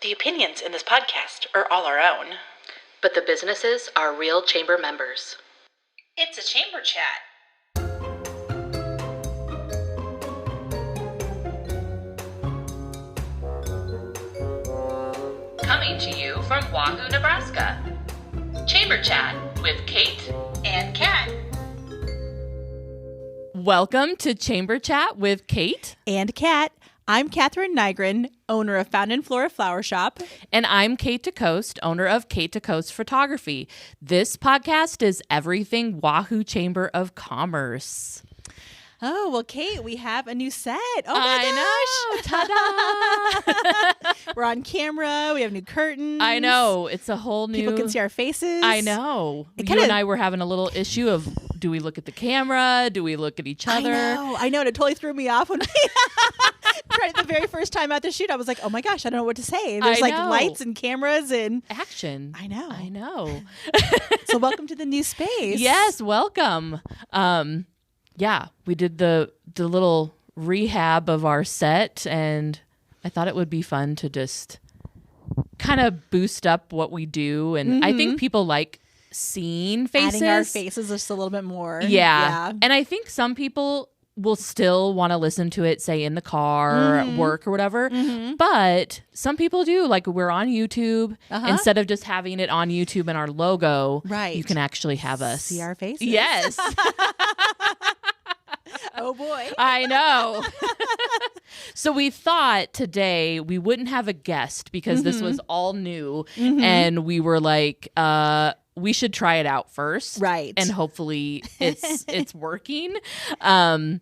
The opinions in this podcast are all our own. But the businesses are real chamber members. It's a chamber chat. Coming to you from Wahoo, Nebraska. Chamber Chat with Kate And Kat. Welcome to Chamber Chat with Kate. And Kat. I'm Catherine Nygren, owner of Fountain and Flora Flower Shop. And I'm Kate DeCoste, owner of Kate DeCoste Photography. This podcast is everything Wahoo Chamber of Commerce. Oh, well, Kate, we have a new set. Oh, my gosh. Ta-da! We're on camera. We have new curtains. I know. It's a whole new... People can see our faces. I know. It You and I were having a little issue of, do we look at the camera? Do we look at each other? I know. And it totally threw me off when we... Right the very first time out the shoot, I was like, oh my gosh, I don't know what to say. There's like lights and cameras and action. I know. So welcome to the new space. Yes, welcome. Yeah, we did the little rehab of our set, and I thought it would be fun to just kind of boost up what we do. And I think people like seeing faces. Adding our faces just a little bit more. Yeah. And I think some people will still want to listen to it, say in the car, at work or whatever. But some people do. Like, we're on YouTube. Instead of just having it on YouTube and our logo, right, you can actually have us see our faces. Yes. Oh boy. I know. So we thought today we wouldn't have a guest because this was all new. And we were like, we should try it out first. Right. And hopefully it's working. And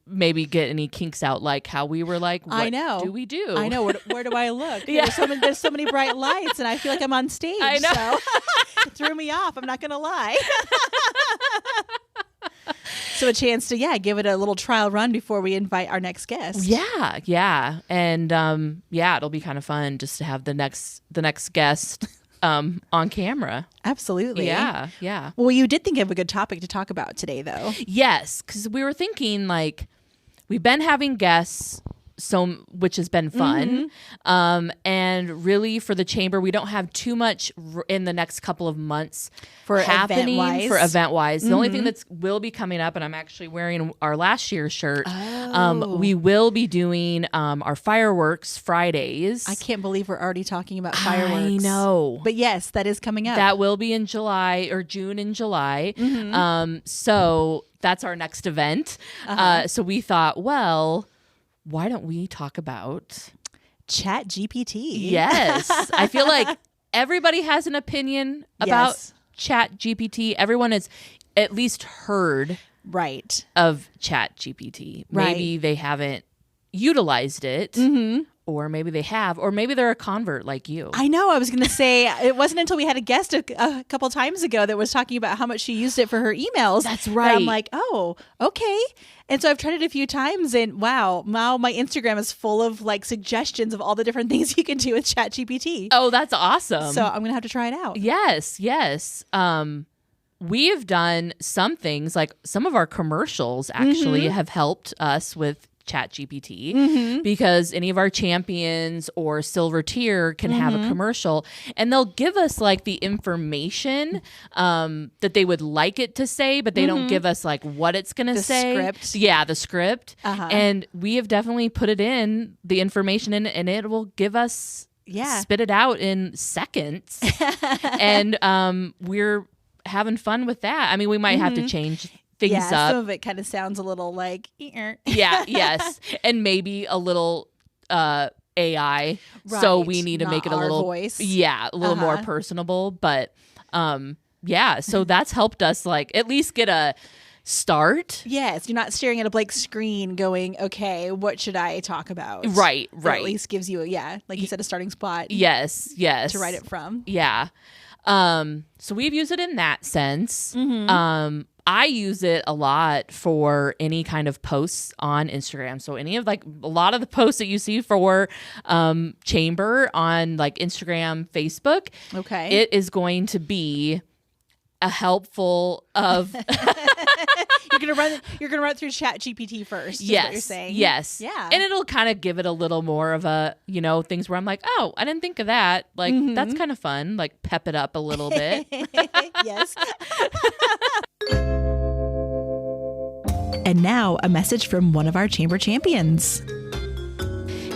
maybe get any kinks out, like how we were like, what do we do? I know. Where do I look? Yeah. There's so many bright lights, and I feel like I'm on stage. I know. So it threw me off. I'm not going to lie. So a chance to, give it a little trial run before we invite our next guest. Yeah. And it'll be kind of fun just to have the next guest on camera. Absolutely. Yeah. Well, you did think of a good topic to talk about today, though. Yes, because we were thinking, like, we've been having guests, which has been fun. And really for the chamber, we don't have too much in the next couple of months happening for event-wise. The only thing that will be coming up, and I'm actually wearing our last year's shirt, we will be doing our fireworks Fridays. I can't believe we're already talking about fireworks. I know. But yes, that is coming up. That will be in July or June and July. So that's our next event. So we thought, well, why don't we talk about Chat GPT? Yes. I feel like everybody has an opinion about Chat GPT. Everyone has at least heard of Chat GPT. Maybe they haven't utilized it. Or maybe they have, or maybe they're a convert like you. I know. I was going to say, it wasn't until we had a guest a couple times ago that was talking about how much she used it for her emails. That's right. And I'm like, oh, okay. And so I've tried it a few times, and wow, now my Instagram is full of like suggestions of all the different things you can do with Chat GPT. Oh, that's awesome. So I'm going to have to try it out. Yes. We have done some things, like some of our commercials actually have helped us with Chat GPT because any of our champions or silver tier can have a commercial, and they'll give us like the information that they would like it to say, but they don't give us like what it's going to say. Script. Yeah, the script. And we have definitely put it in, the information in, and it will give us spit it out in seconds. And we're having fun with that. I mean, we might have to change things up. Some of it kind of sounds a little like yes, and maybe a little AI. So we need to make it a little voice. a little more personable. But so that's helped us like at least get a start. Yes, you're not staring at a blank screen going, okay, what should I talk about? Right. It at least gives you like you said, a starting spot. Yes. To write it from. Yeah. So we've used it in that sense. I use it a lot for any kind of posts on Instagram. So any of like a lot of the posts that you see for Chamber on like Instagram, Facebook, it is going to be a helpful of You're gonna run it through Chat GPT first. Is what you're saying. Yes. Yeah. And it'll kind of give it a little more of a, things where I'm like, oh, I didn't think of that. Like, that's kind of fun. Like, pep it up a little bit. Yes. And now a message from one of our chamber champions.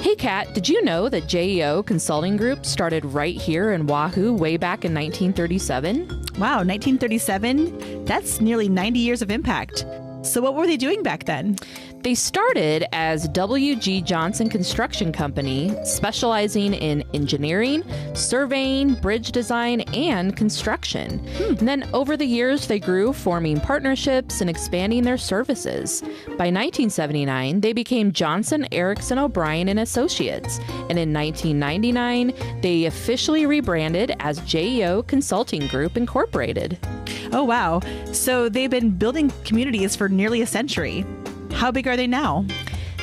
Hey, Kat, did you know that JEO Consulting Group started right here in Wahoo way back in 1937? Wow, 1937? That's nearly 90 years of impact. So what were they doing back then? They started as W.G. Johnson Construction Company, specializing in engineering, surveying, bridge design, and construction. And then over the years, they grew, forming partnerships and expanding their services. By 1979, they became Johnson, Erickson, O'Brien and Associates. And in 1999, they officially rebranded as JEO Consulting Group Incorporated. Oh, wow. So they've been building communities for nearly a century. How big are they now?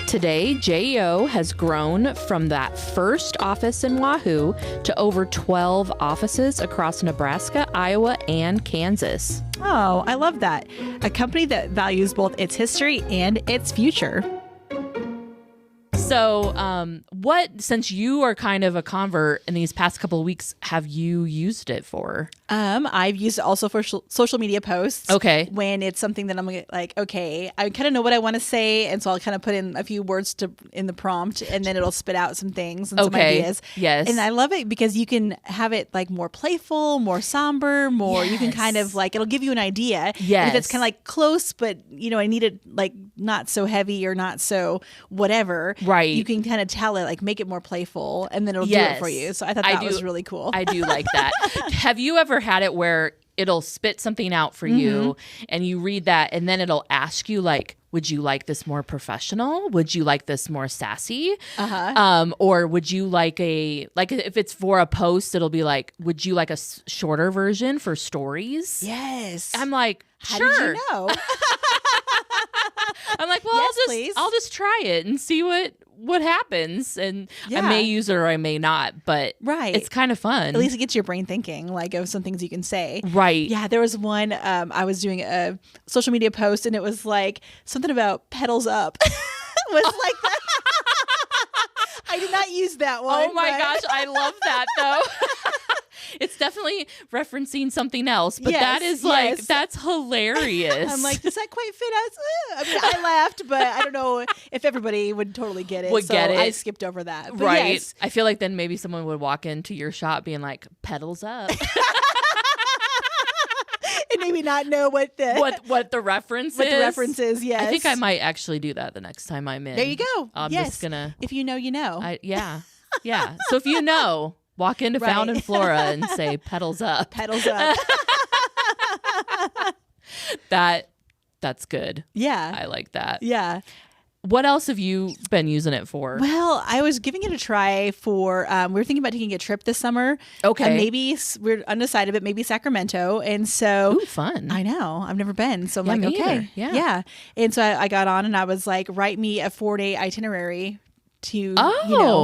Today, JEO has grown from that first office in Wahoo to over 12 offices across Nebraska, Iowa, and Kansas. Oh, I love that. A company that values both its history and its future. So, since you are kind of a convert in these past couple of weeks, have you used it for? I've used it also for social media posts. Okay. When it's something that I'm like, okay, I kind of know what I want to say. And so I'll kind of put in a few words in the prompt and then it'll spit out some things and some ideas. Yes. And I love it because you can have it like more playful, more somber, more, you can kind of like, it'll give you an idea. Yes. And if it's kind of like close, but I need it like not so heavy or not so whatever. Right. You can kind of tell it, like make it more playful and then it'll do it for you. So I thought that was really cool. I do like that. Have you ever had it where it'll spit something out for you and you read that and then it'll ask you like, would you like this more professional? Would you like this more sassy? Or would you like if it's for a post, it'll be like, would you like a shorter version for stories? Yes. I'm like, How sure. did you know? I'm like, well, Yes, I'll just try it and see what happens. And I may use it or I may not, but it's kind of fun. At least it gets your brain thinking, like of some things you can say. Right. Yeah, there was one, I was doing a social media post and it was like something about pedals up. It was like that. I did not use that one. Oh my gosh, I love that though. It's definitely referencing something else, but that is like, that's hilarious. I'm like, does that quite fit us? I mean, I laughed, but I don't know if everybody would totally get it. Get it. I skipped over that. But right. Yes. I feel like then maybe someone would walk into your shop being like, pedals up. And maybe not know what the reference what is. the reference is. Yes. I think I might actually do that the next time I'm in. There you go. I'm just gonna. If you know, you know. Yeah. So if you know, walk into Found and Flora and say pedals up. Pedals up. That's good. Yeah. I like that. Yeah. What else have you been using it for? Well, I was giving it a try for, we were thinking about taking a trip this summer. Okay. Maybe we're undecided, but maybe Sacramento. And so. Ooh, fun. I know. I've never been. So I'm like, me okay. either. Yeah. Yeah. And so I got on and I was like, write me a 4-day itinerary to,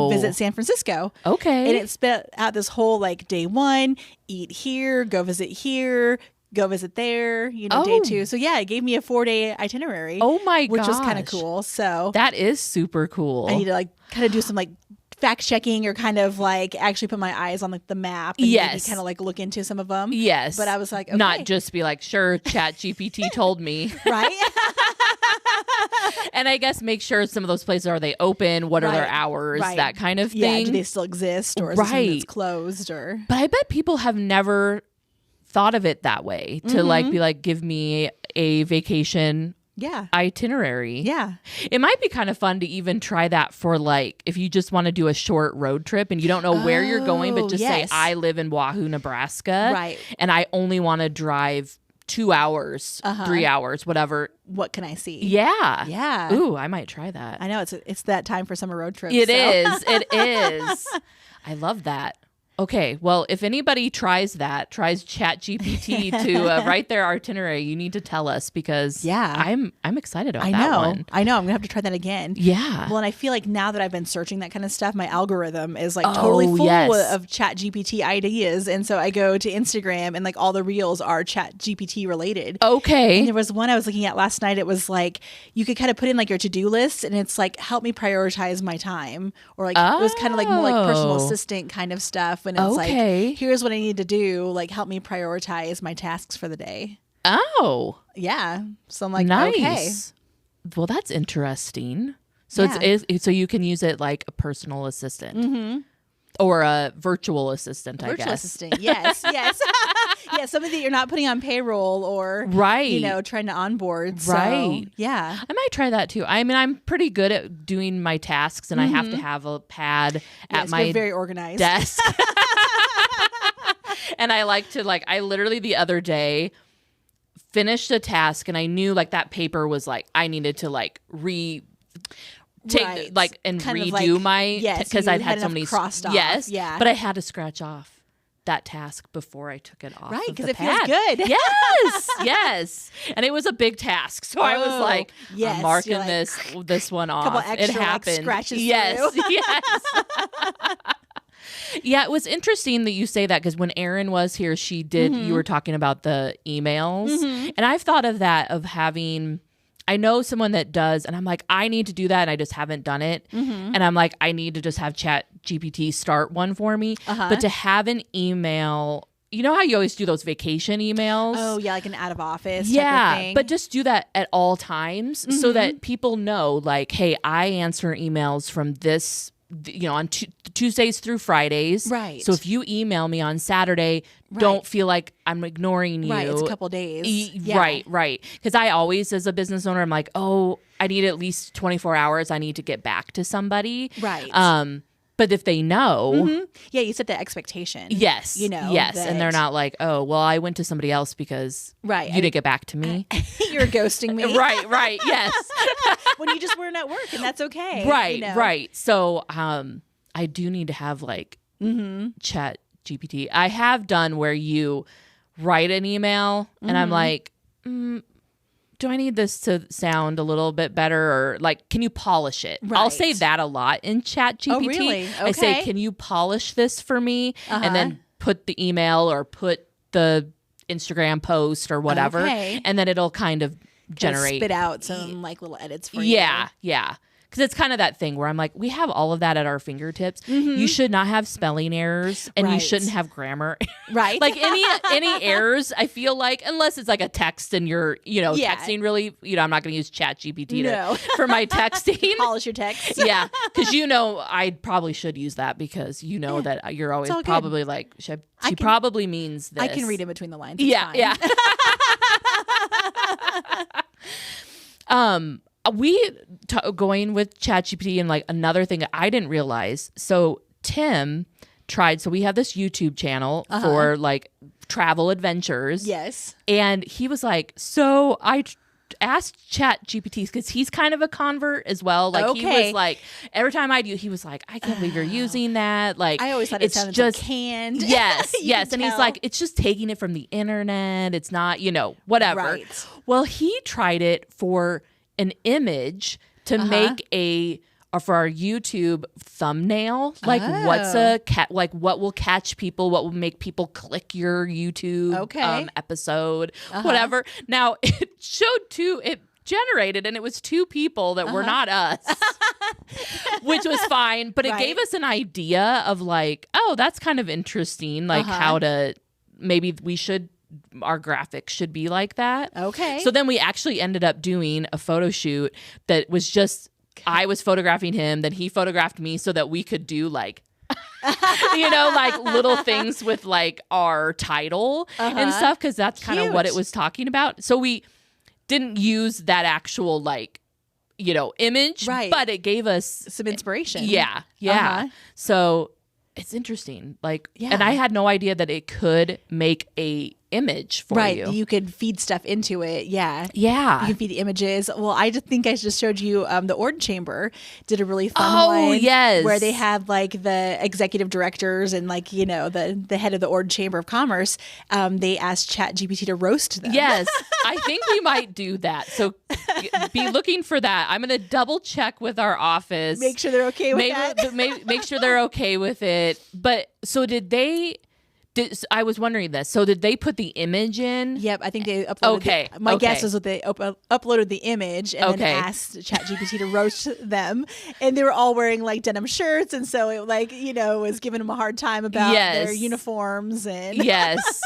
visit San Francisco. Okay. And it spit out this whole like day 1, eat here, go visit here, go visit there, day 2. So yeah, it gave me a 4-day itinerary. Oh my gosh. Which was kind of cool. So that is super cool. I need to like kind of do some like fact checking or kind of like actually put my eyes on like the map and maybe kind of like look into some of them. Yes. But I was like, okay. Not just be like, sure, Chat GPT told me. Right. And I guess make sure some of those places, are they open? What are their hours? That kind of thing. Yeah, do they still exist or is it something that's closed or? But I bet people have never thought of it that way to like be like, give me a vacation itinerary. Yeah. It might be kind of fun to even try that for like, if you just want to do a short road trip and you don't know where you're going, but just say, I live in Wahoo, Nebraska. Right. And I only want to drive 2 hours, 3 hours, whatever. What can I see? Yeah. Yeah. Ooh, I might try that. I know it's that time for summer road trips. It is. I love that. Okay, well, if anybody tries Chat GPT to write their itinerary, you need to tell us because I'm excited about that one. I know. I'm gonna have to try that again. Yeah. Well, and I feel like now that I've been searching that kind of stuff, my algorithm is like totally full of Chat GPT ideas, and so I go to Instagram and like all the reels are Chat GPT related. Okay. And there was one I was looking at last night. It was like you could kind of put in like your to-do list, and it's like help me prioritize my time, or like it was kind of like more like personal assistant kind of stuff. And it's like, here's what I need to do. Like, help me prioritize my tasks for the day. Oh. Yeah. So I'm like, nice. Okay. Well, that's interesting. So it's so you can use it like a personal assistant. Or a virtual assistant, I guess. Virtual assistant, yes. Yeah, somebody that you're not putting on payroll or, trying to onboard. So, right. Yeah. I might try that too. I mean, I'm pretty good at doing my tasks, and I have to have a pad at my you're very organized. desk. And I like to, I literally the other day finished a task, and I knew, that paper was, I needed to, take and kind redo my because I'd had so many crossed off. But I had to scratch off that task before I took it off. Right, because it feels good. Yes, and it was a big task, so I was like, I'm marking this one off. Couple extra, it happened. Scratches. Yes, yes. Yeah, it was interesting that you say that because when Erin was here, she did. You were talking about the emails, and I've thought of that of having. I know someone that does, and I'm like, I need to do that, and I just haven't done it. And I'm like, I need to just have Chat GPT start one for me. But to have an email, you know how you always do those vacation emails? Oh, yeah, like an out of office type of thing. But just do that at all times so that people know, hey, I answer emails from this, on Tuesdays through Fridays. Right. So if you email me on Saturday, don't feel like I'm ignoring you. Right, it's a couple days. Right. Because I always, as a business owner, I'm like, oh, I need at least 24 hours. I need to get back to somebody. Right. But if they know. Yeah, you set the expectation. Yes. Yes. And they're not like, oh, well, I went to somebody else because you didn't get back to me. You're ghosting me. Right. Yes. When you just weren't at work, and that's okay. Right. So I do need to have Chat GPT. I have done where you write an email and I'm like, do I need this to sound a little bit better, or can you polish it? Right. I'll say that a lot in Chat GPT. Oh, really? Okay. I say, can you polish this for me? And then put the email or put the Instagram post or whatever. Okay. And then it'll kind of generate. Spit out some little edits for you. Yeah. Because it's kind of that thing where I'm like, we have all of that at our fingertips. You should not have spelling errors, and you shouldn't have grammar. Right. Any errors, I feel like, unless it's a text and you're, texting really, I'm not going to use Chat GPT for my texting. Polish your text. Yeah. Because I probably should use that because that you're always probably like, she probably means this. I can read in between the lines. It's fine. Yeah. Going with ChatGPT and another thing that I didn't realize. So Tim tried. So we have this YouTube channel for travel adventures. Yes. And he was like, so I asked ChatGPT because he's kind of a convert as well. He was like, every time he was like, I can't believe you're using that. I always thought it sounded just canned. Yes. And he's like, it's just taking it from the internet. It's not, whatever. Right. Well, he tried it for an image to make for our YouTube thumbnail, what's what will catch people, what will make people click your YouTube episode, whatever. Now it it generated, and it was two people that were not us, which was fine, but it gave us an idea of oh, that's kind of interesting, how to maybe our graphics should be like that. Okay. So then we actually ended up doing a photo shoot that was just, I was photographing him, then he photographed me so that we could do little things with our title and stuff, because that's kind of what it was talking about. So we didn't use that actual image, but it gave us some inspiration. Yeah. So it's interesting. And I had no idea that it could make a image for right. you. You could feed stuff into it. Yeah. Yeah. You can feed images. Well, I just think I just showed you the Ord Chamber did a really fun one. Yes. Where they had like the executive directors and like, the head of the Ord Chamber of Commerce. They asked Chat GPT to roast them. Yes. I think we might do that. So be looking for that. I'm going to double check with our office. Make sure they're okay with that. Make sure they're okay with it. But so I was wondering this. So did they put the image in? Yep, I think they uploaded. Okay. My guess is that they uploaded the image and then asked ChatGPT to roast them, and they were all wearing like denim shirts, and so it was giving them a hard time about their uniforms and yes,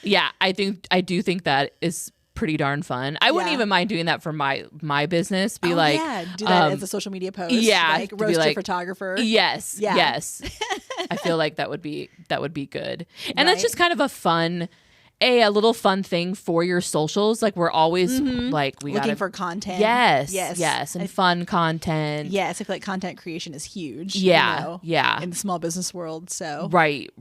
yeah. I do think that is pretty darn fun. I wouldn't even mind doing that for my business. Do that as a social media post. Yeah, like roast a photographer. Yes, yes. I feel like that would be good, and that's just kind of a little fun thing for your socials. Like we're always looking for content. Yes, and fun content. Yes, I feel like content creation is huge. Yeah, in the small business world. So right.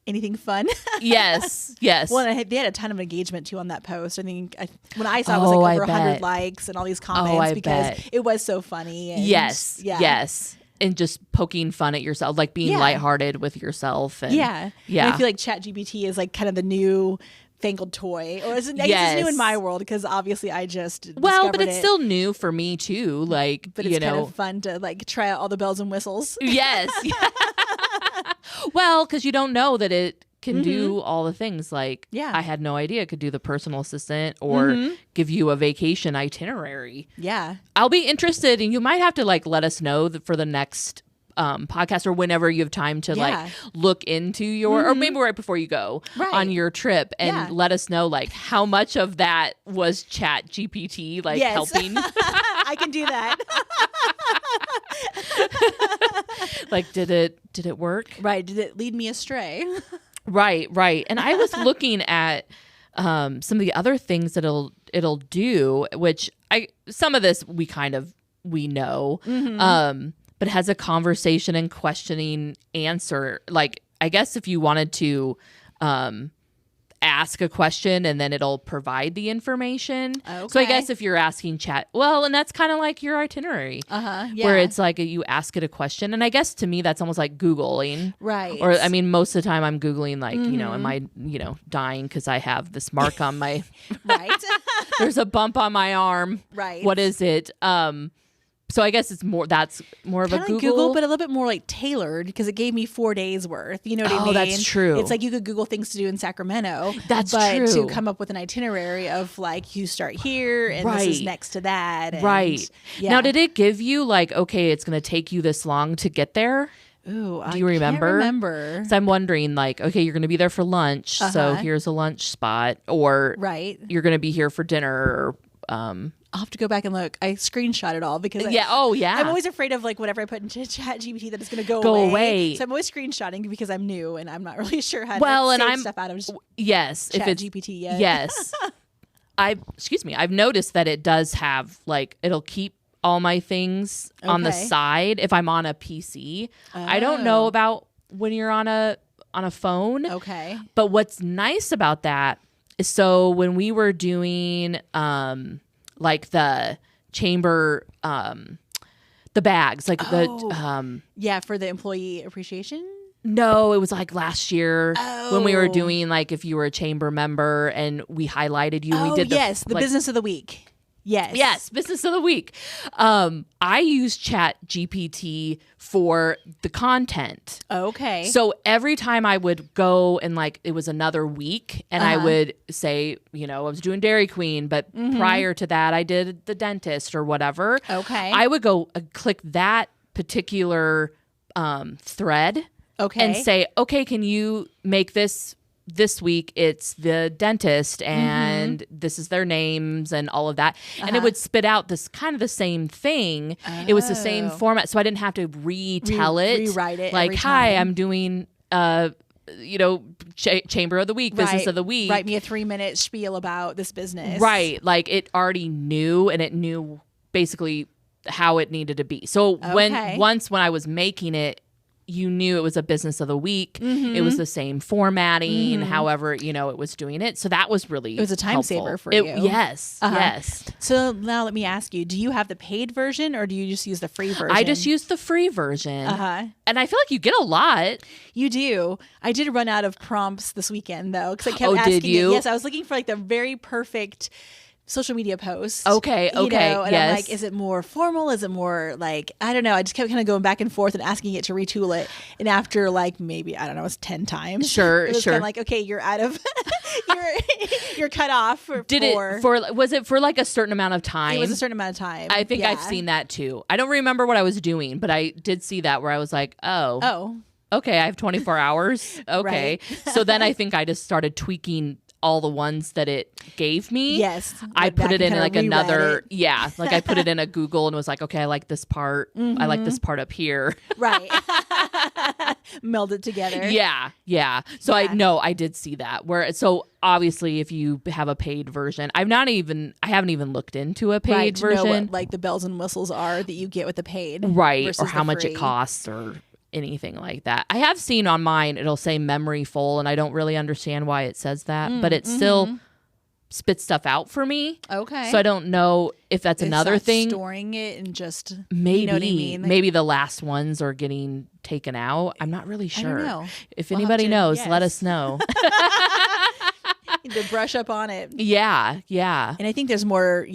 Anything fun? Yes. Well, they had a ton of engagement too on that post. I think when I saw it was like over 100 likes and all these comments because it was so funny. And yes. And just poking fun at yourself, like being lighthearted with yourself. And, And I feel like ChatGPT is like kind of the new fangled toy, or I guess it's new in my world because obviously I just but it's still new for me too. Like, but it's kind of fun to like try out all the bells and whistles. Yes. Well, because you don't know that it can do all the things. Like, I had no idea it could do the personal assistant or give you a vacation itinerary. Yeah, I'll be interested, and you might have to like let us know for the next podcast or whenever you have time to like look into your or maybe right before you go on your trip and let us know like how much of that was Chat GPT like helping. I can do that. Like did it work? Right. Did it lead me astray? Right. And I was looking at some of the other things that it'll do, which some of this we know. But it has a conversation and questioning answer. Like, I guess if you wanted to ask a question and then it'll provide the information. Okay. So I guess if you're asking Chat, and that's kind of like your itinerary. Where it's like you ask it a question. And I guess to me, that's almost like Googling. Right. Or, I mean, most of the time I'm Googling like, am I, dying because I have this mark on my... Right. There's a bump on my arm. Right. What is it? So I guess that's more of a Google, but a little bit more like tailored because it gave me 4 days worth. You know what I mean? That's true. It's like you could Google things to do in Sacramento. That's but true. To come up with an itinerary of like you start here and this is next to that. And, right. Yeah. Now, did it give you like, okay, it's going to take you this long to get there? Ooh, do you remember? I can't remember. So I'm wondering, like, okay, you're going to be there for lunch, so here's a lunch spot, or you're going to be here for dinner, or I'll have to go back and look. I screenshot it all because I'm always afraid of like whatever I put into Chat GPT that it's going to go away. So I'm always screenshotting because I'm new and I'm not really sure how to save stuff out of Chat GPT yet. Yes. I've noticed that it does have like it'll keep all my things on the side if I'm on a PC. I don't know about when you're on a phone. Okay. But what's nice about that is so when we were doing like the chamber the bags like for the employee appreciation. No, it was like last year when we were doing like if you were a chamber member and we highlighted you. We did the business of the week. Yes, business of the week. I use Chat GPT for the content. Okay. So every time I would go and like it was another week and I would say, I was doing Dairy Queen, but prior to that I did the dentist or whatever. Okay. I would go click that particular thread and say, okay, can you make this week it's the dentist and this is their names and all of that. And it would spit out this kind of the same thing. It was the same format. So I didn't have to retell rewrite it. Like, hi, I'm doing, chamber of the week, business of the week. Write me a 3-minute spiel about this business. Right. Like it already knew and it knew basically how it needed to be. So when I was making it, you knew it was a business of the week. It was the same formatting, however, it was doing it. So that was really It was a time helpful. saver for you. Yes, yes. So now let me ask you, do you have the paid version or do you just use the free version? I just use the free version. And I feel like you get a lot. You do. I did run out of prompts this weekend, though, because I kept asking did you? it. Yes, I was looking for like the very perfect social media post. Okay, and yes. I'm like, is it more formal? Is it more like, I don't know. I just kept kind of going back and forth and asking it to retool it. And after like maybe, I don't know, it was 10 times. Sure, it was kind of like, okay, you're out of, you're cut off. Was it for like a certain amount of time? It was a certain amount of time. I think I've seen that too. I don't remember what I was doing, but I did see that where I was like, oh, okay, I have 24 hours. Okay. Right. So then I think I just stared tweaking all the ones that it gave me. Yes. I put it in like another, it. like I put it in a Google and was like, okay, I like this part. I like this part up here. Right. Meld it together. Yeah. So I did see that so obviously if you have a paid version, I haven't even looked into a paid version. To know what like the bells and whistles are that you get with the paid. Right. Or how much it costs or anything like that. I have seen on mine, it'll say memory full, and I don't really understand why it says that, but it still spits stuff out for me. Okay. So I don't know if that's another thing. Storing it and just, maybe, you know what I mean? Maybe the last ones are getting taken out. I'm not really sure. I don't know. If anybody knows, let us know. To brush up on it. Yeah. And I think there's more,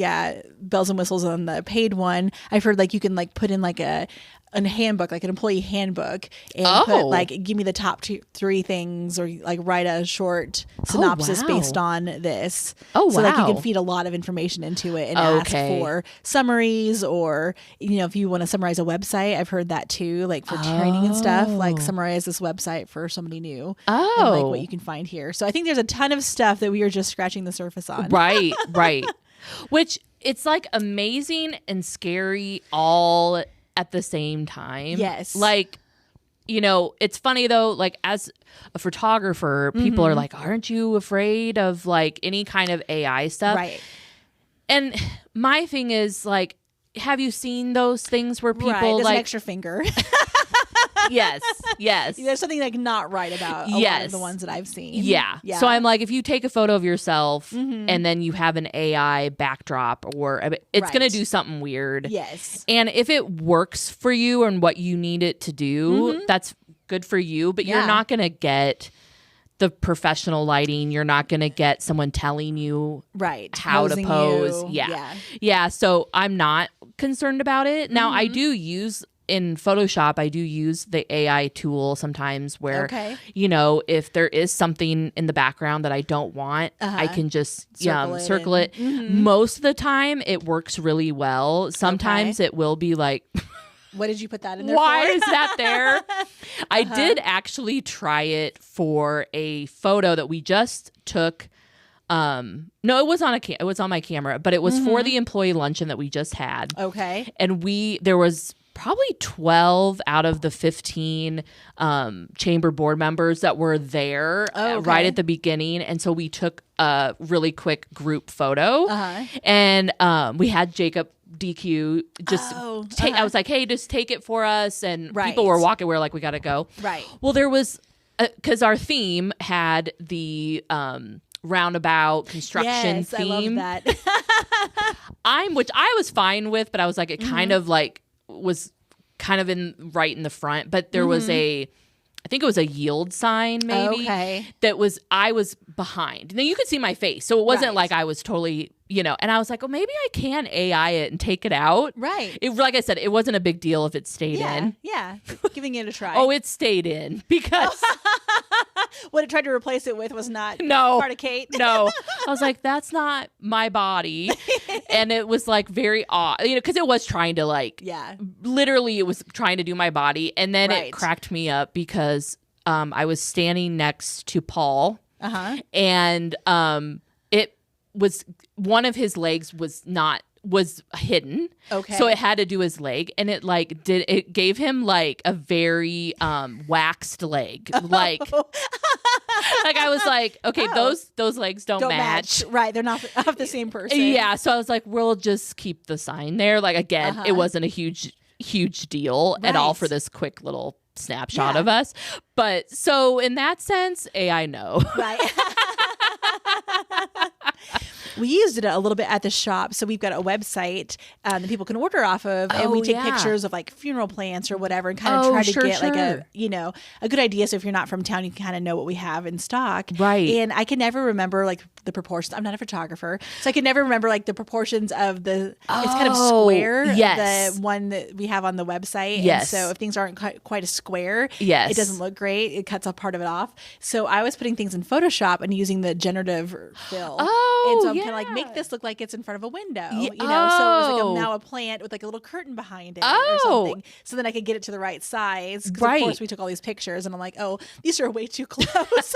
bells and whistles on the paid one. I've heard like you can like put in like a handbook, like an employee handbook, and put like, give me the top 3 things, or like write a short synopsis based on this. So like you can feed a lot of information into it and ask for summaries, or if you want to summarize a website, I've heard that too, like for training and stuff, like summarize this website for somebody new. And like what you can find here. So I think there's a ton of stuff that we are just scratching the surface on. Right. Which it's like amazing and scary all at the same time. Yes. Like, it's funny though, like as a photographer, people are like, aren't you afraid of like any kind of AI stuff? Right. And my thing is like, have you seen those things where people There's like an extra finger? Yes. There's something like not right about a lot of the ones that I've seen. Yeah. So I'm like, if you take a photo of yourself and then you have an AI backdrop, or it's going to do something weird. Yes. And if it works for you and what you need it to do, that's good for you. But you're not going to get the professional lighting. You're not going to get someone telling you how to pose. Yeah. So I'm not concerned about it. Now I do use in Photoshop, I do use the AI tool sometimes where, if there is something in the background that I don't want, I can just circle it. Most of the time, it works really well. Sometimes it will be like, what did you put that in there why for? is that there? I did actually try it for a photo that we just took. No, it was on it was on my camera, but it was for the employee luncheon that we just had. Okay. And there was probably 12 out of the 15 chamber board members that were there right at the beginning. And so we took a really quick group photo and we had Jacob DQ just I was like, hey, just take it for us. And people were walking. We were like, we got to go. Right. Well, there was, because our theme had the roundabout construction theme. I love that. Which I was fine with, but I was like, it kind of like was kind of right in the front, but there was I think it was a yield sign maybe I was behind. Now you could see my face, so it wasn't like I was totally, and I was like, oh, maybe I can AI it and take it out. Right. Like I said, it wasn't a big deal if it stayed in. Yeah. Giving it a try. Oh, it stayed in because what it tried to replace it with was not part of Kate. No. I was like, that's not my body. And it was like very odd, because it was trying to like, literally it was trying to do my body. And then it cracked me up because I was standing next to Paul and it was one of his legs was hidden. Okay. So it had to do his leg, and it gave him like a very waxed leg. Like like I was like, okay, those legs don't match. Right. They're not of the same person. Yeah. So I was like, we'll just keep the sign there. Like again, it wasn't a huge deal at all for this quick little snapshot of us. But so in that sense, AI, no. Right. We used it a little bit at the shop. So we've got a website that people can order off of. And we take pictures of like funeral plants or whatever and kind of try to get like a good idea. So if you're not from town, you can kind of know what we have in stock. Right. And I can never remember like the proportions. I'm not a photographer. So I can never remember like the proportions of it's kind of square. Yes. The one that we have on the website. Yes. And so if things aren't quite a square, yes, it doesn't look great. It cuts a part of it off. So I was putting things in Photoshop and using the generative fill. And so I'm kind of like, make this look like it's in front of a window, you know? So it was like now a plant with like a little curtain behind it or something. So then I could get it to the right size. Because of course we took all these pictures and I'm like, oh, these are way too close.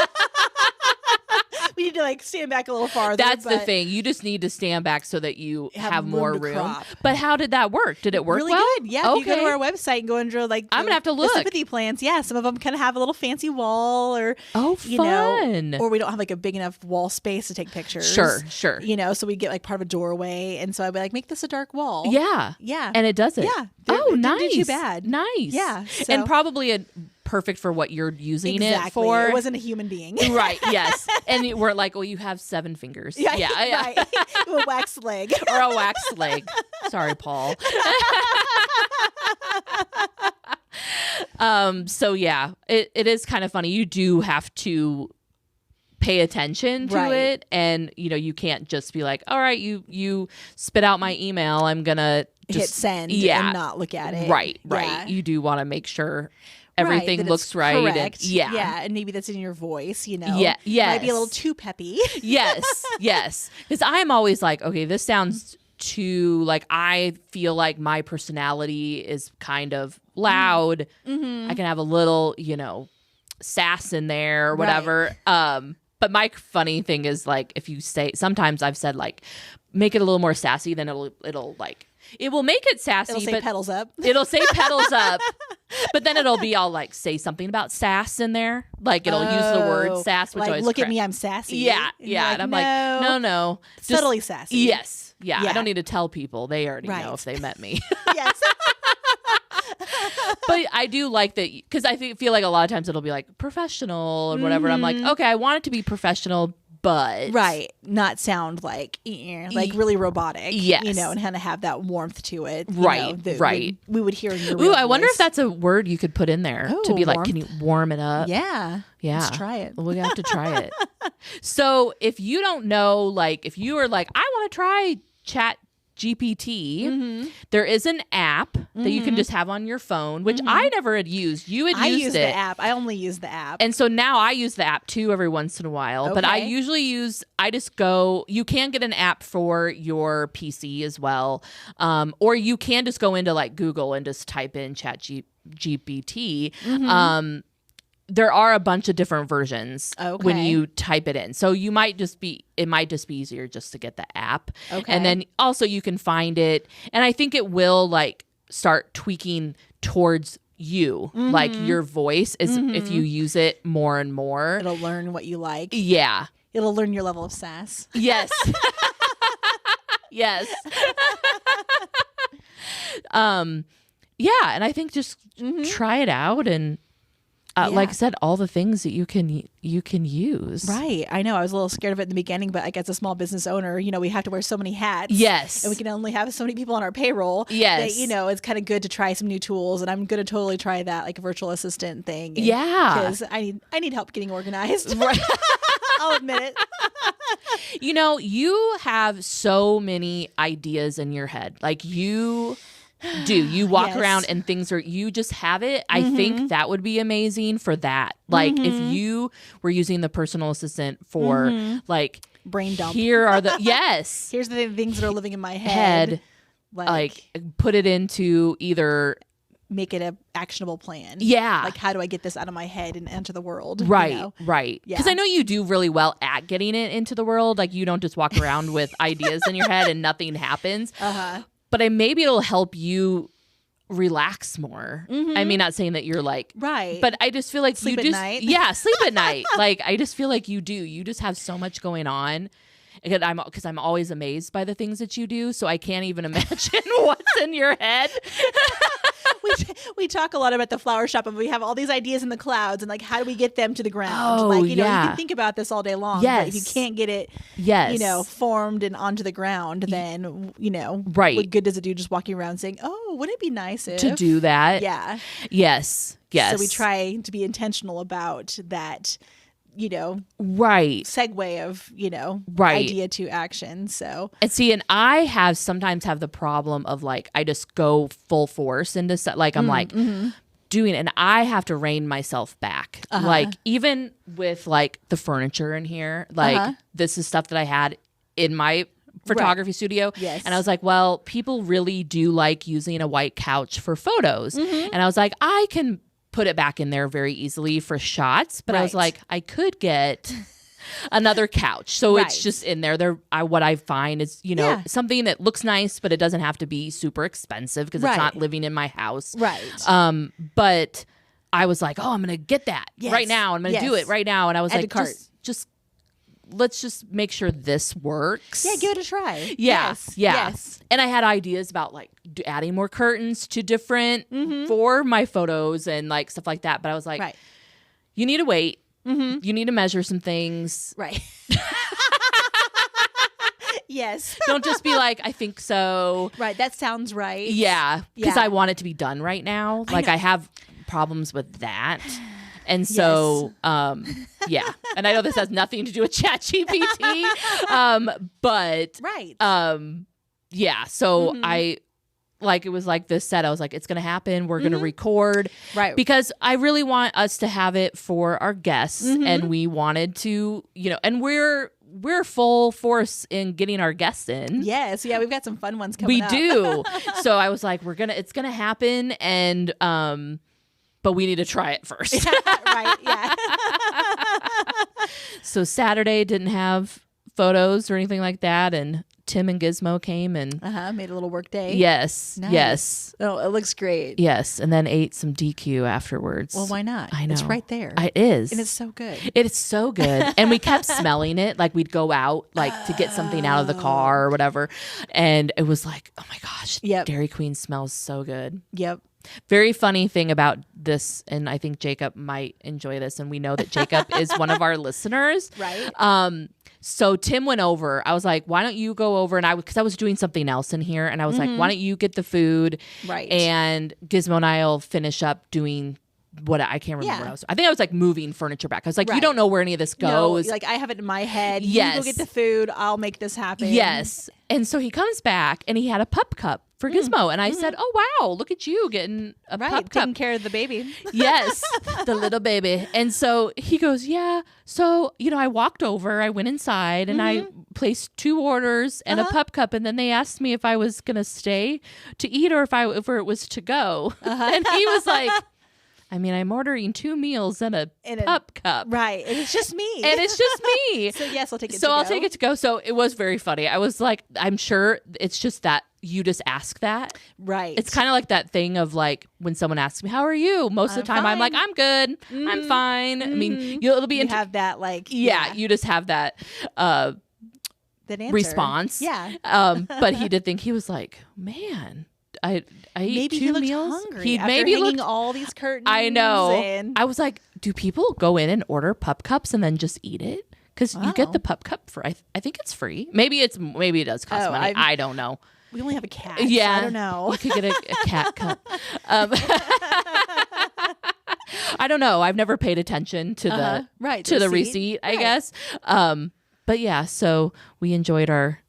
We need to like stand back a little farther. That's the thing. You just need to stand back so that you have more room. But how did that work? Did it work really well? good? Yeah. Okay. If you go to our website and go into like I'm gonna have to look. The sympathy plants. Yeah. Some of them kind of have a little fancy wall or you know, or we don't have like a big enough wall space to take pictures. Sure. You know, so we get like part of a doorway, and so I'd be like, make this a dark wall. Yeah. And it does it. Yeah. Nice. Didn't do too bad. Nice. Yeah. So. And probably perfect for what you're using it for. It wasn't a human being. Right, yes. And we're like, well, you have 7 fingers. Yeah. Right. A wax leg. Or a wax leg. Sorry, Paul. So yeah, it is kind of funny. You do have to pay attention to it, and you know, you can't just be like, all right, you spit out my email, I'm gonna just hit send and not look at it. Right. You do want to make sure everything looks right. Correct. And maybe that's in your voice, you know. Yes. Might be a little too peppy. Yes. Because I'm always like, okay, this sounds too like, I feel like my personality is kind of loud. I can have a little, you know, sass in there or whatever. But my funny thing is like, if you say, sometimes I've said like, make it a little more sassy, then it'll like, it will make it sassy. It'll say pedals up. It'll say pedals up. But then it'll be all like, say something about sass in there. Like it'll use the word sass, which like, always look at me, I'm sassy. Yeah. And I'm like, no. Subtly sassy. Yes. Yeah. I don't need to tell people. They already know if they met me. Yes. But I do like that, because I feel like a lot of times it'll be like professional and whatever. I'm like, okay, I want it to be professional, but not sound like really robotic. Yes, you know, and kind of have that warmth to it. Right. We would hear in your real voice. I wonder if that's a word you could put in there to be like, can you warm it up? Yeah. Let's try it. We have to try it. So if you don't know, like if you are like, I want to try Chat GPT, there is an app that you can just have on your phone, which I never had used. You had used it. The app. I only use the app. And so now I use the app too every once in a while. But I usually you can get an app for your PC as well. Or you can just go into like Google and just type in Chat GPT. There are a bunch of different versions when you type it in. So it might just be easier just to get the app. And then also you can find it. And I think it will like start tweaking towards you, like your voice is if you use it more and more. It'll learn what you like. Yeah. It'll learn your level of sass. Yes. Yes. Yeah. And I think just try it out and like I said, all the things that you can use. Right. I know. I was a little scared of it in the beginning, but like as a small business owner, you know, we have to wear so many hats. Yes. And we can only have so many people on our payroll. Yes. That, you know, it's kind of good to try some new tools, and I'm going to totally try that like virtual assistant thing. Because I need help getting organized. Right. I'll admit it. You know, you have so many ideas in your head. Like you walk around and you just have it. I think that would be amazing for that. Like if you were using the personal assistant for like brain dump. Here are the here's the things that are living in my head. Like put it into either make it a actionable plan. Yeah. Like how do I get this out of my head and enter the world? Right. You know? Right. Because I know you do really well at getting it into the world. Like you don't just walk around with ideas in your head and nothing happens. But maybe it'll help you relax more. I mean, not saying that you're like, but I just feel like sleep at night. Yeah, sleep at night. Like, I just feel like you just have so much going on. Because I'm always amazed by the things that you do. So I can't even imagine what's in your head. we talk a lot about the flower shop, and we have all these ideas in the clouds, and like, how do we get them to the ground? Oh, like, you yeah. can think about this all day long, Yes. but if you can't get it, formed and onto the ground, then, right. what good does it do just walking around saying, oh, wouldn't it be nice if... to do that? Yeah. Yes. So we try to be intentional about that, right. segue of, right. idea to action. So, and see, and I sometimes have the problem of like, I just go full force into stuff. Like, I'm like doing it, and I have to rein myself back. Like, even with like the furniture in here, like this is stuff that I had in my photography studio. Yes. And I was like, well, people really do like using a white couch for photos. And I was like, I can put it back in there very easily for shots, but I was like, I could get another couch, so it's just in there. What I find is something that looks nice, but it doesn't have to be super expensive because it's not living in my house, but I was like, oh, I'm gonna get that right now. I'm gonna do it right now, and I was like, just let's just make sure this works. Yeah, give it a try. Yes. And I had ideas about like adding more curtains to different for my photos and like stuff like that. But I was like, you need to wait. You need to measure some things. Right. Yes. Don't just be like, I think so. Right. That sounds right. Yeah. Because I want it to be done right now. Like I have problems with that. And so, yeah. And I know this has nothing to do with Chat GPT, but yeah. So I like, it was like this set. I was like, it's going to happen. We're going to record, because I really want us to have it for our guests, and we wanted to, and we're full force in getting our guests in. Yes, yeah, we've got some fun ones coming up. We do. So I was like, it's going to happen, and but we need to try it first. Right, yeah. So Saturday didn't have photos or anything like that, and Tim and Gizmo came and made a little work day. Yes. Nice. Yes. Oh, it looks great. Yes. And then ate some DQ afterwards. Well, why not? I know. It's right there. It is. And it's so good. It's so good. And we kept smelling it. Like we'd go out to get something out of the car or whatever. And it was like, oh my gosh, Dairy Queen smells so good. Yep. Very funny thing about this, and I think Jacob might enjoy this, and we know that Jacob is one of our listeners. Right. So Tim went over. I was like, why don't you go over? And because I was doing something else in here, and I was like, why don't you get the food? Right. And Gizmo and I'll finish up doing what I can't remember what I was. I think I was like moving furniture back. I was like, you don't know where any of this goes. No, like I have it in my head. Yes. You go get the food. I'll make this happen. Yes. And so he comes back and he had a pup cup for Gizmo. And I said, oh, wow, look at you getting a pup cup. Taking care of the baby. Yes, the little baby. And so he goes, yeah. So, I walked over, I went inside and I placed 2 orders and a pup cup. And then they asked me if I was going to stay to eat or if it was to go. And he was like, I mean, I'm ordering 2 meals and a pup cup. Right. And it's just me. And it's just me. So, yes, I'll take it to go. go. So I'll take it to go. So it was very funny. I was like, I'm sure it's just that you just ask that. Right. It's kind of like that thing of like when someone asks me, how are you? Most of the time I'm like, I'm good. I'm fine. I mean, it'll be... You have that like... Yeah, you just have that response. Yeah. But he did think, he was like, man... I ate maybe 2 he looked meals. hungry. He after maybe hanging looked all these curtains. I know. And... I was like, do people go in and order pup cups and then just eat it? Because you get the pup cup for I think it's free. Maybe it does cost money. I don't know. We only have a cat. Yeah, so I don't know. You could get a cat cup. I don't know. I've never paid attention to the receipt. I guess. But yeah, so we enjoyed our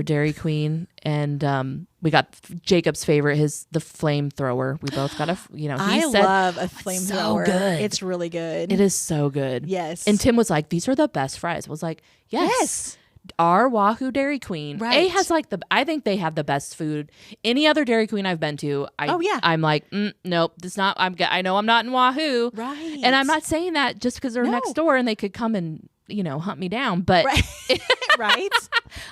Dairy Queen, and we got Jacob's favorite, the flamethrower. We both got I love a flamethrower. So good. It's really good. It is so good. Yes. And Tim was like, these are the best fries. I was like, yes. Our Wahoo Dairy Queen. Right. Has I think they have the best food. Any other Dairy Queen I've been to, I'm like, nope, this not. I know I'm not in Wahoo. Right. And I'm not saying that just because they're next door and they could come and hunt me down, but right.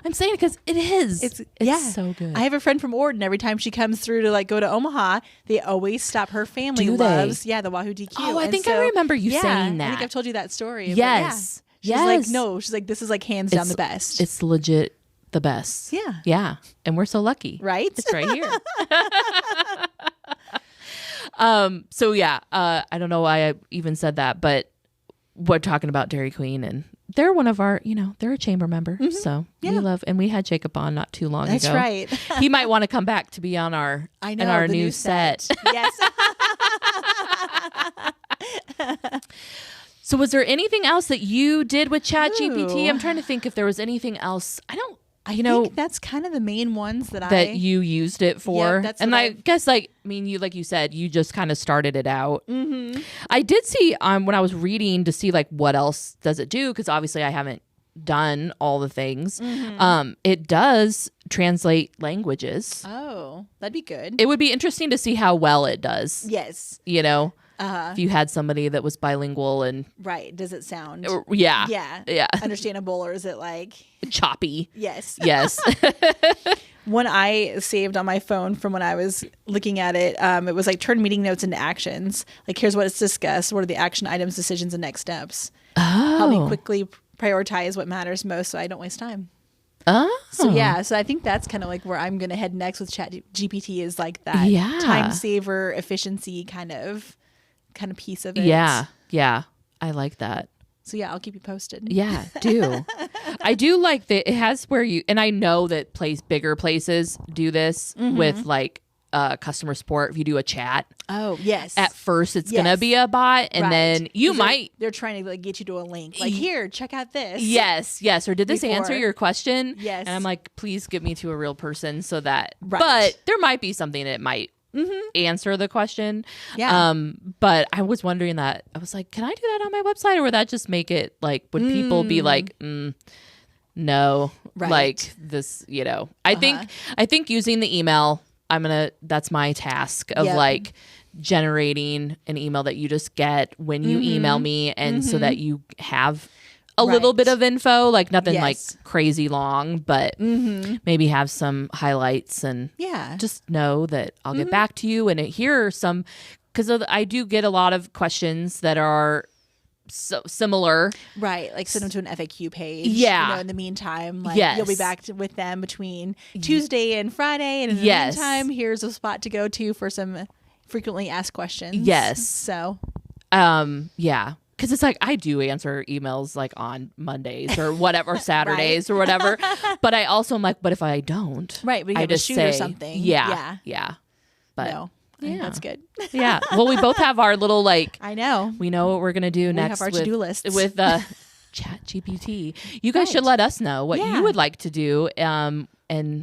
I'm saying it because it is. It's so good. I have a friend from Orden. Every time she comes through to go to Omaha, they always stop. Her family loves the Wahoo DQ. Oh, I think I remember you saying that. I think I've told you that story. Yes. She's like, no. She's like, this is hands down the best. It's legit the best. Yeah. Yeah. And we're so lucky. Right? It's right here. So yeah, I don't know why I even said that, but we're talking about Dairy Queen, and they're one of our, they're a chamber member. Mm-hmm. So we love, and we had Jacob on not too long ago. That's right. He might want to come back to be on our, new set. Yes. So was there anything else that you did with Chat GPT? I'm trying to think if there was anything else. I think that's kind of the main ones that you used it for. That's and I guess you, like you said, you just kind of started it out. Mm-hmm. I did see when I was reading to see like what else does it do, because obviously I haven't done all the things. Mm-hmm. It does translate languages. Oh, that'd be good. It would be interesting to see how well it does. Yes. If you had somebody that was bilingual and right, does it sound yeah understandable, or is it like choppy? Yes. One I saved on my phone from when I was looking at it, it was like turn meeting notes into actions. Like, here's what it's discussed. What are the action items, decisions, and next steps? Help me quickly prioritize what matters most so I don't waste time. So I think that's kind of like where I'm going to head next with Chat GPT, is like that time saver, efficiency kind of piece of it. Yeah. I like that. So I'll keep you posted. Yeah, do. I do like that it has where and I know that bigger places do this with like customer support. If you do a chat. Oh, yes. At first it's going to be a bot, and then they're trying to like get you to a link. Like, here, check out this. Yes. Or did this answer your question? Yes. And I'm like, please get me to a real person so that, but there might be something that might answer the question. But I was wondering that. I was like, can I do that on my website, or would that just make it like, would people be like, no, like this, I think using the email, that's my task of like generating an email that you just get when you email me, and so that you have a little bit of info, like nothing like crazy long, but maybe have some highlights, and just know that I'll get back to you. And here are some, because I do get a lot of questions that are so similar, right? Like send them to an FAQ page. In the meantime, like you'll be back with them between Tuesday and Friday, and in the meantime, here's a spot to go to for some frequently asked questions. So because it's like I do answer emails like on Mondays or whatever, or Saturdays or whatever. But I also am like, but if I don't, but you have a shoot or something. But no. That's good. Well, we both have our little like. I know. We know what we're gonna do next. We have our to-do lists with Chat GPT. You guys should let us know what you would like to do, and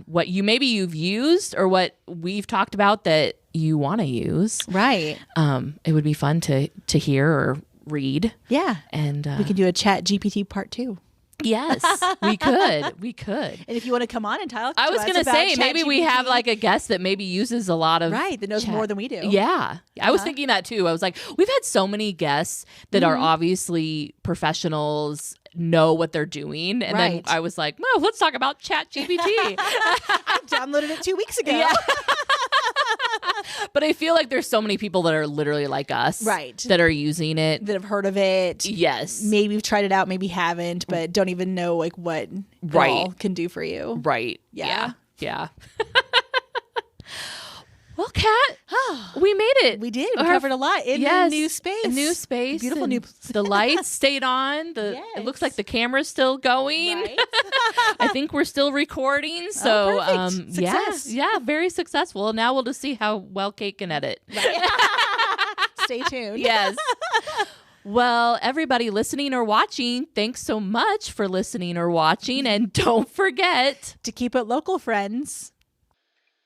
what you've used, or what we've talked about that you want to use. Right. It would be fun to hear or read. Yeah. And we could do a Chat GPT part 2. Yes, we could. And if you want to come on and talk, I was going to say maybe we have like a guest that maybe uses a lot of that knows more than we do. Yeah, I was thinking that too. I was like, we've had so many guests that are obviously professionals, know what they're doing, and then I was like, well, let's talk about Chat GPT. I downloaded it 2 weeks ago. Yeah. But I feel like there's so many people that are literally like us, that are using it, that have heard of it. Yes, maybe we've tried it out, maybe haven't, but don't even know like what it all can do for you. Right. Yeah. Well, Kat, we made it. We did. We covered a lot in a new space. A new space. Beautiful new. The lights stayed on. It looks like the camera's still going. Right. I think we're still recording. So, Success. very successful. Now we'll just see how well Kate can edit. Right. Stay tuned. Yes. Well, everybody listening or watching, thanks so much for listening or watching. And don't forget to keep it local, friends.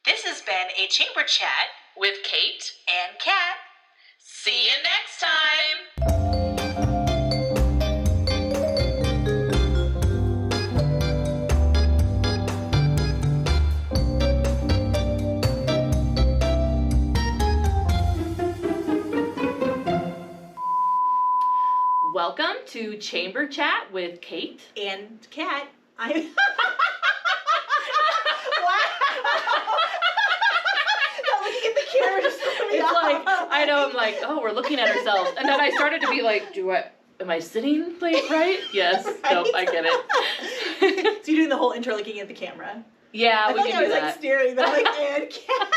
This has been a Chamber Chat with Kate and Kat. See you next time. Welcome to Chamber Chat with Kate and Kat. Wow. Looking at the camera just it's like, I know, I'm like, oh, we're looking at ourselves. And then I started to be like, am I sitting right? Yes. Right? Nope, I get it. So you're doing the whole intro looking at the camera? Yeah, I we can do that. I was like staring, but I'm like, and Kat.